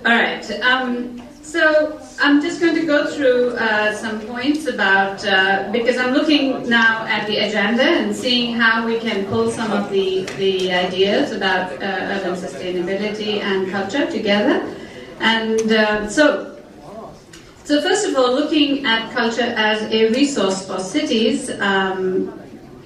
All right. So I'm just going to go through some points about, because I'm looking now at the agenda and seeing how we can pull some of the ideas about urban sustainability and culture together. And so first of all, looking at culture as a resource for cities,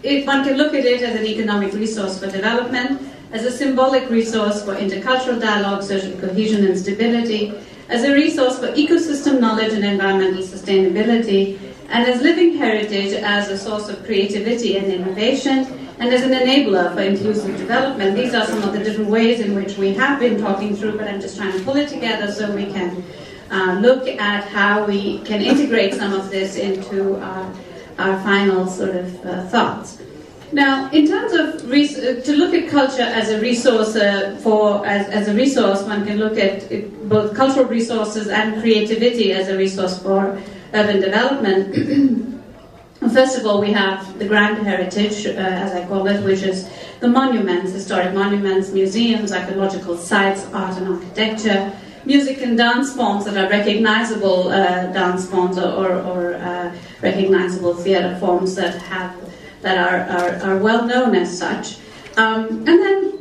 if one can look at it as an economic resource for development, as a symbolic resource for intercultural dialogue, social cohesion and stability, as a resource for ecosystem knowledge and environmental sustainability, and as living heritage as a source of creativity and innovation, and as an enabler for inclusive development. These are some of the different ways in which we have been talking through, but I'm just trying to pull it together so we can look at how we can integrate some of this into our final sort of thoughts. Now, in terms of to look at culture as a resource as a resource, one can look at both cultural resources and creativity as a resource for urban development. First of all, we have the grand heritage, as I call it, which is the monuments, historic monuments, museums, archaeological sites, art and architecture, music and dance forms that are recognizable dance forms or recognizable theater forms that are well known as such. And then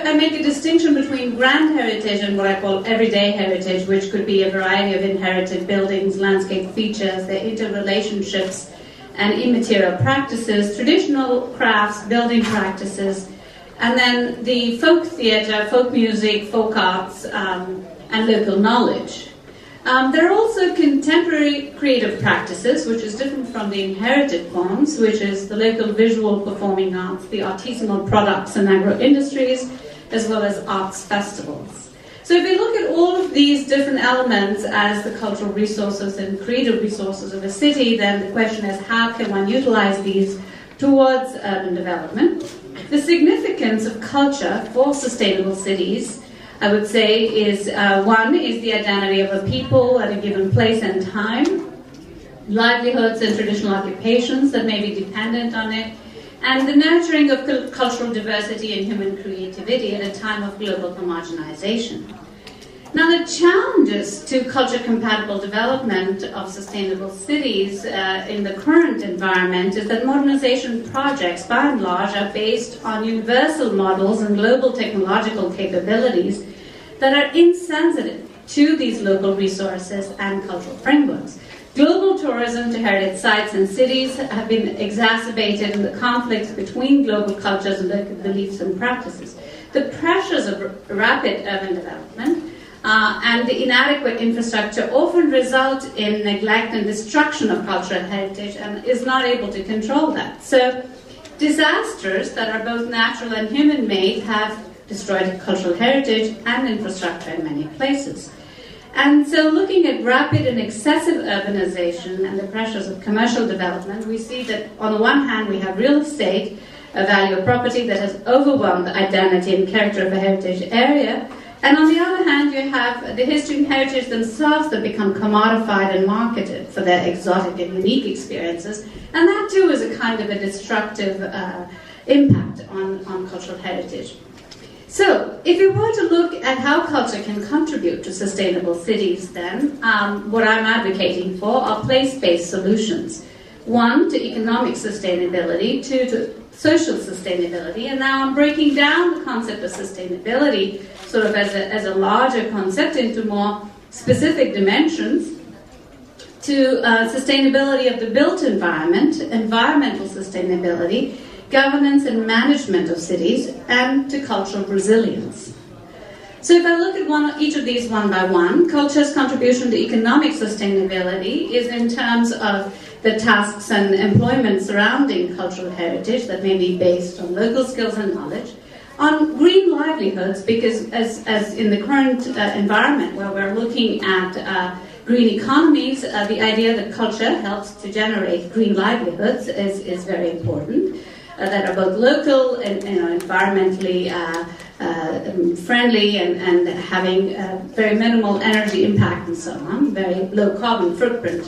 I make a distinction between grand heritage and what I call everyday heritage, which could be a variety of inherited buildings, landscape features, their interrelationships, and immaterial practices, traditional crafts, building practices, and then the folk theatre, folk music, folk arts, and local knowledge. There are also contemporary creative practices, which is different from the inherited forms, which is the local visual performing arts, the artisanal products and agro-industries, as well as arts festivals. So if we look at all of these different elements as the cultural resources and creative resources of a city, then the question is, how can one utilize these towards urban development? The significance of culture for sustainable cities, I would say, is one is the identity of a people at a given place and time, livelihoods and traditional occupations that may be dependent on it, and the nurturing of cultural diversity and human creativity at a time of global homogenization. Now, the challenges to culture-compatible development of sustainable cities in the current environment is that modernization projects, by and large, are based on universal models and global technological capabilities that are insensitive to these local resources and cultural frameworks. Global tourism to heritage sites and cities have been exacerbated in the conflicts between global cultures and local beliefs and practices. The pressures of rapid urban development and the inadequate infrastructure often result in neglect and destruction of cultural heritage and is not able to control that. So disasters that are both natural and human-made have destroyed cultural heritage and infrastructure in many places. And so looking at rapid and excessive urbanization and the pressures of commercial development, we see that on the one hand we have real estate, a value of property that has overwhelmed the identity and character of a heritage area, and on the other hand you have the history and heritage themselves that become commodified and marketed for their exotic and unique experiences, and that too is a kind of a destructive impact on cultural heritage. So, if we were to look at how culture can contribute to sustainable cities, then what I'm advocating for are place-based solutions. One, to economic sustainability, two, to social sustainability, and now I'm breaking down the concept of sustainability sort of as a larger concept into more specific dimensions, to sustainability of the built environment, environmental sustainability, governance and management of cities, and to cultural resilience. So if I look at each of these one by one, culture's contribution to economic sustainability is in terms of the tasks and employment surrounding cultural heritage that may be based on local skills and knowledge, on green livelihoods, because as in the current environment where we're looking at green economies, the idea that culture helps to generate green livelihoods is very important. That are both local and environmentally friendly and having very minimal energy impact and so on, very low carbon footprint,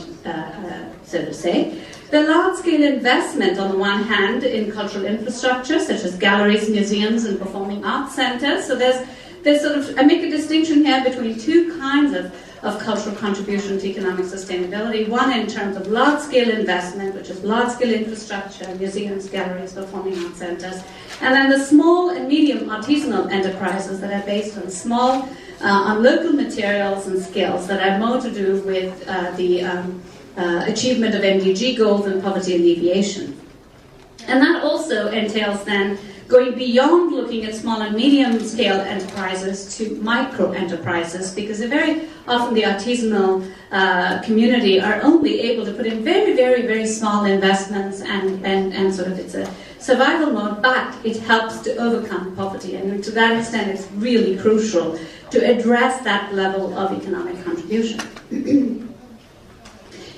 so to say. The large-scale investment, on the one hand, in cultural infrastructure, such as galleries, museums, and performing arts centers. So there's sort of, I make a distinction here here between two kinds of cultural contribution to economic sustainability. One in terms of large-scale investment, which is large-scale infrastructure, museums, galleries, performing arts centers, and then the small and medium artisanal enterprises that are based on on local materials and skills that have more to do with the achievement of MDG goals and poverty alleviation. And that also entails then going beyond looking at small and medium scale enterprises to micro enterprises, because very often the artisanal community are only able to put in very, very, very small investments and sort of it's a survival mode, but it helps to overcome poverty, and to that extent it's really crucial to address that level of economic contribution.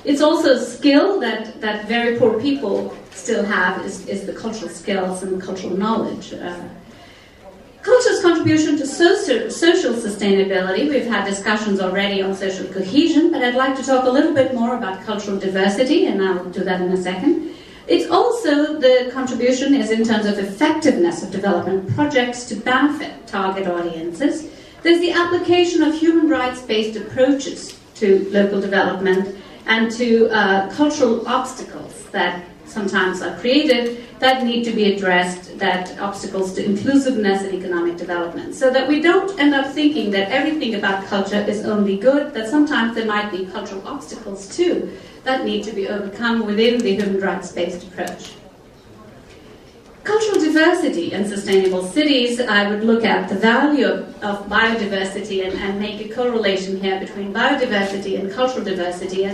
It's also a skill that very poor people still have is the cultural skills and cultural knowledge. Culture's contribution to social sustainability. We've had discussions already on social cohesion, but I'd like to talk a little bit more about cultural diversity, and I'll do that in a second. It's also the contribution is in terms of effectiveness of development projects to benefit target audiences. There's the application of human rights-based approaches to local development and to cultural obstacles that sometimes are created that need to be addressed, that obstacles to inclusiveness and economic development, so that we don't end up thinking that everything about culture is only good, that sometimes there might be cultural obstacles too that need to be overcome within the human rights-based approach. Cultural diversity and sustainable cities, I would look at the value of biodiversity and make a correlation here between biodiversity and cultural diversity.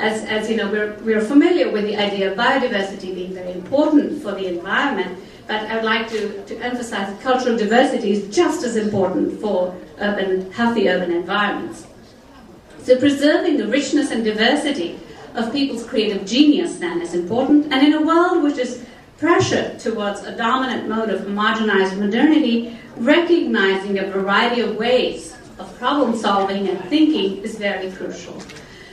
As you know, we're familiar with the idea of biodiversity being very important for the environment, but I'd like to emphasize that cultural diversity is just as important for healthy urban environments. So preserving the richness and diversity of people's creative genius then is important, and in a world which is pressure towards a dominant mode of homogenized modernity, recognizing a variety of ways of problem solving and thinking is very crucial.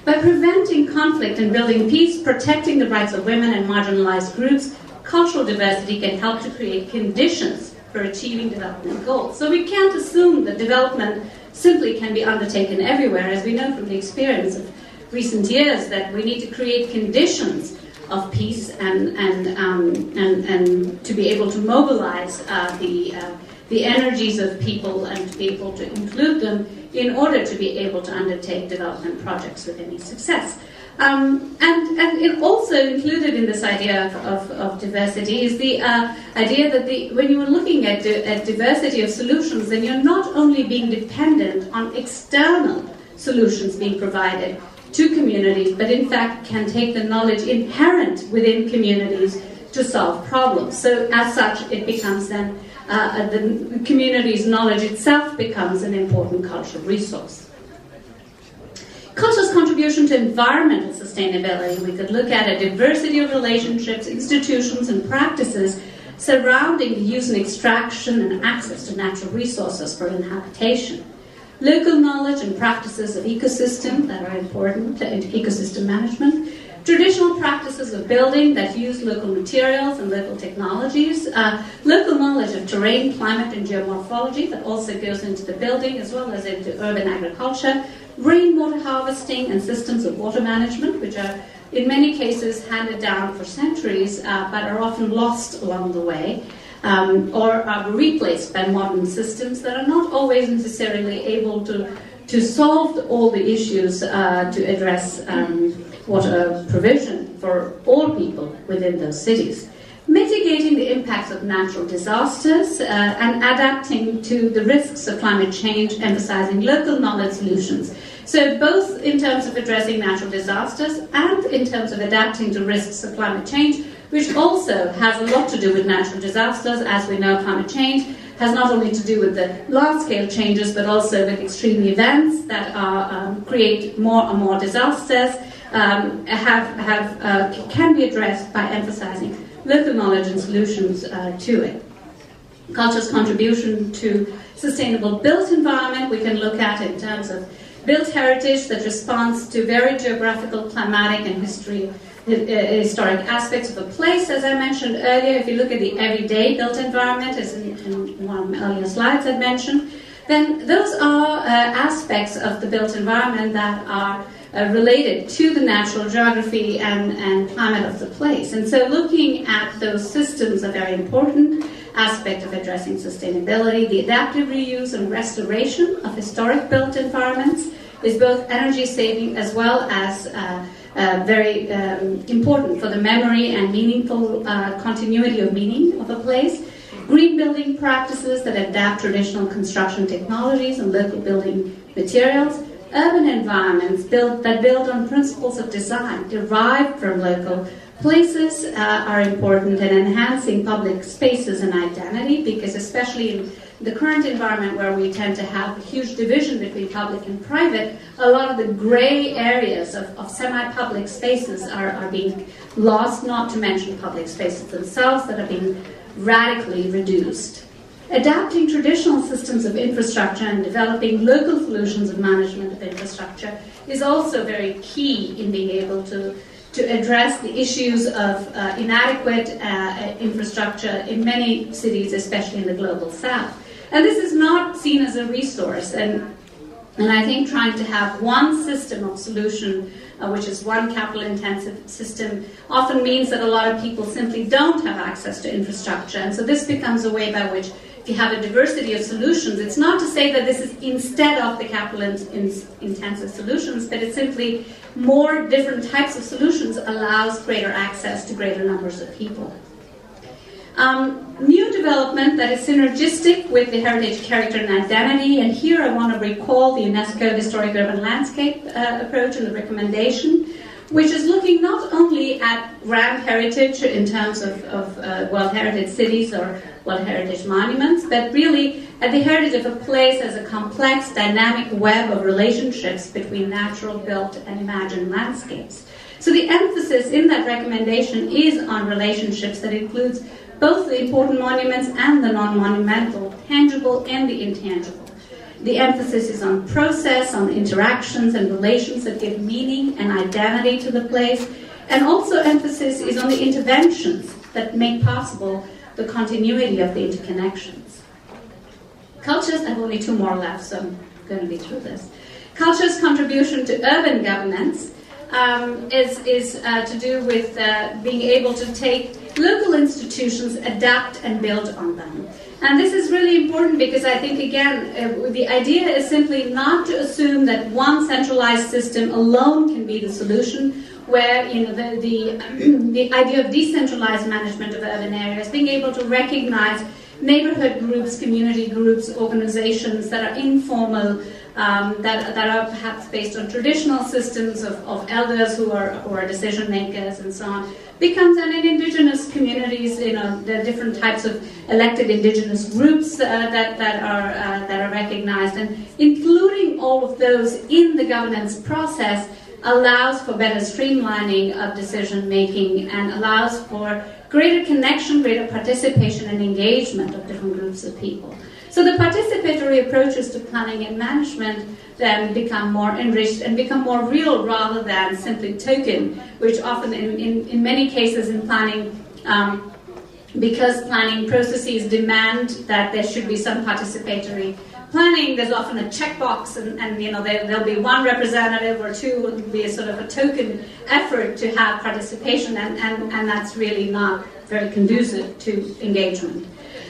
By preventing conflict and building peace, protecting the rights of women and marginalized groups, cultural diversity can help to create conditions for achieving development goals. So we can't assume that development simply can be undertaken everywhere, as we know from the experience of recent years, that we need to create conditions of peace and to be able to mobilize the energies of people and to be able to include them in order to be able to undertake development projects with any success. And it also included in this idea of diversity is the idea that when you are looking at diversity of solutions, then you're not only being dependent on external solutions being provided to communities, but in fact can take the knowledge inherent within communities to solve problems. So as such, it becomes then the community's knowledge itself becomes an important cultural resource. Culture's contribution to environmental sustainability, we could look at a diversity of relationships, institutions, and practices surrounding the use and extraction and access to natural resources for inhabitation. Local knowledge and practices of ecosystem that are important to ecosystem management. Traditional practices of building that use local materials and local technologies. Local knowledge of terrain, climate, and geomorphology that also goes into the building as well as into urban agriculture. Rainwater harvesting and systems of water management, which are in many cases handed down for centuries but are often lost along the way. Or are replaced by modern systems that are not always necessarily able to solve all the issues to address water provision for all people within those cities. Mitigating the impacts of natural disasters and adapting to the risks of climate change, emphasizing local knowledge solutions. So both in terms of addressing natural disasters and in terms of adapting to risks of climate change, which also has a lot to do with natural disasters. As we know, climate change has not only to do with the large-scale changes, but also with extreme events that create more and more disasters, can be addressed by emphasizing local knowledge and solutions to it. Culture's contribution to sustainable built environment we can look at in terms of built heritage that responds to very geographical, climatic, and historic aspects of a place. As I mentioned earlier, if you look at the everyday built environment, as in one of my earlier slides I mentioned, then those are aspects of the built environment that are related to the natural geography and climate of the place. And so looking at those systems are very important aspect of addressing sustainability. The adaptive reuse and restoration of historic built environments is both energy saving as well as very important for the memory and meaningful continuity of meaning of a place. Green building practices that adapt traditional construction technologies and local building materials. Urban environments that build on principles of design derived from local places are important in enhancing public spaces and identity, because especially in the current environment where we tend to have a huge division between public and private, a lot of the gray areas of semi-public spaces are being lost, not to mention public spaces themselves that are being radically reduced. Adapting traditional systems of infrastructure and developing local solutions of management of infrastructure is also very key in being able to address the issues of inadequate infrastructure in many cities, especially in the global south. And this is not seen as a resource, and I think trying to have one system of solution, which is one capital-intensive system, often means that a lot of people simply don't have access to infrastructure. And so this becomes a way by which, if you have a diversity of solutions, it's not to say that this is instead of the capital-intensive solutions, but it's simply more different types of solutions allows greater access to greater numbers of people. New development that is synergistic with the heritage, character, and identity. And here I want to recall the UNESCO Historic Urban Landscape approach and the recommendation, which is looking not only at grand heritage in terms of World Heritage cities or World Heritage monuments, but really at the heritage of a place as a complex, dynamic web of relationships between natural, built, and imagined landscapes. So the emphasis in that recommendation is on relationships that includes both the important monuments and the non-monumental, tangible and the intangible. The emphasis is on process, on interactions and relations that give meaning and identity to the place, and also emphasis is on the interventions that make possible the continuity of the interconnections. Cultures, I have only 2 more left, so I'm going to be through this. Culture's contribution to urban governance is to do with being able to take local institutions, adapt and build on them. And this is really important because I think, again, the idea is simply not to assume that one centralized system alone can be the solution, where the idea of decentralized management of urban areas, being able to recognize neighborhood groups, community groups, organizations that are informal, that are perhaps based on traditional systems of elders who are decision makers and so on, becomes an indigenous communities. There are different types of elected indigenous groups that are recognized, and including all of those in the governance process allows for better streamlining of decision making and allows for greater connection, greater participation and engagement of different groups of people. So the participatory approaches to planning and management then become more enriched and become more real rather than simply token, which often in many cases in planning, because planning processes demand that there should be some participatory planning, there's often a checkbox and there'll be one representative or two, will be a sort of a token effort to have participation, and that's really not very conducive to engagement.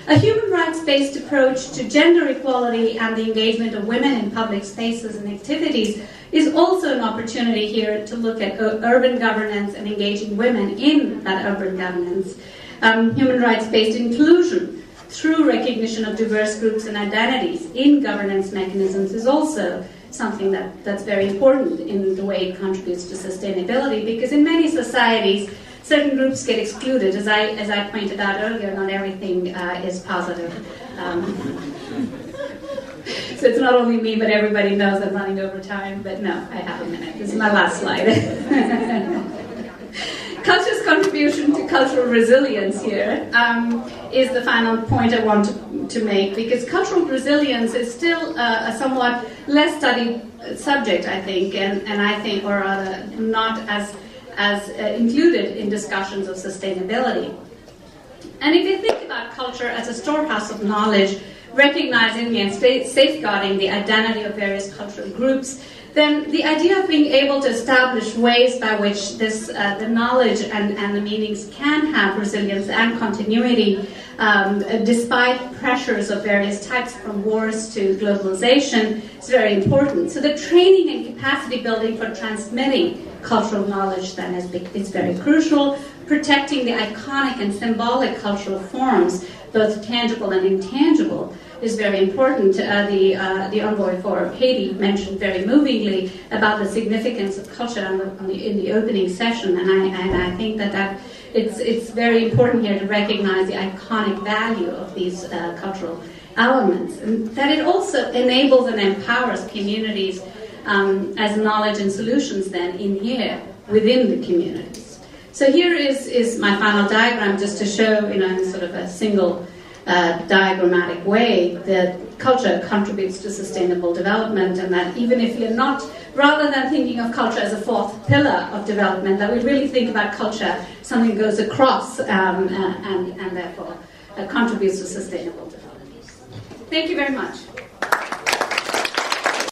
A human rights-based approach to gender equality and the engagement of women in public spaces and activities is also an opportunity here to look at urban governance and engaging women in that urban governance. Human rights-based inclusion through recognition of diverse groups and identities in governance mechanisms is also something that's very important in the way it contributes to sustainability, because in many societies, certain groups get excluded. As I pointed out earlier, not everything is positive. So it's not only me, but everybody knows I'm running over time. But no, I have a minute. This is my last slide. Culture's contribution to cultural resilience here is the final point I want to make, because cultural resilience is still a somewhat less studied subject, I think, and I think, or rather, not as included in discussions of sustainability. And if you think about culture as a storehouse of knowledge, recognizing and safeguarding the identity of various cultural groups, then the idea of being able to establish ways by which this, the knowledge and the meanings can have resilience and continuity despite pressures of various types, from wars to globalization, is very important. So the training and capacity building for transmitting cultural knowledge then is very crucial. Protecting the iconic and symbolic cultural forms, both tangible and intangible, is very important. The envoy for Haiti mentioned very movingly about the significance of culture in the opening session, and I think that it's very important here to recognize the iconic value of these cultural elements, and that it also enables and empowers communities as knowledge and solutions then in here within the communities. So here is my final diagram, just to show, in sort of a single diagrammatic way, that culture contributes to sustainable development, and that even if you're not, rather than thinking of culture as a fourth pillar of development, that we really think about culture, something that goes across and therefore contributes to sustainable development. Thank you very much.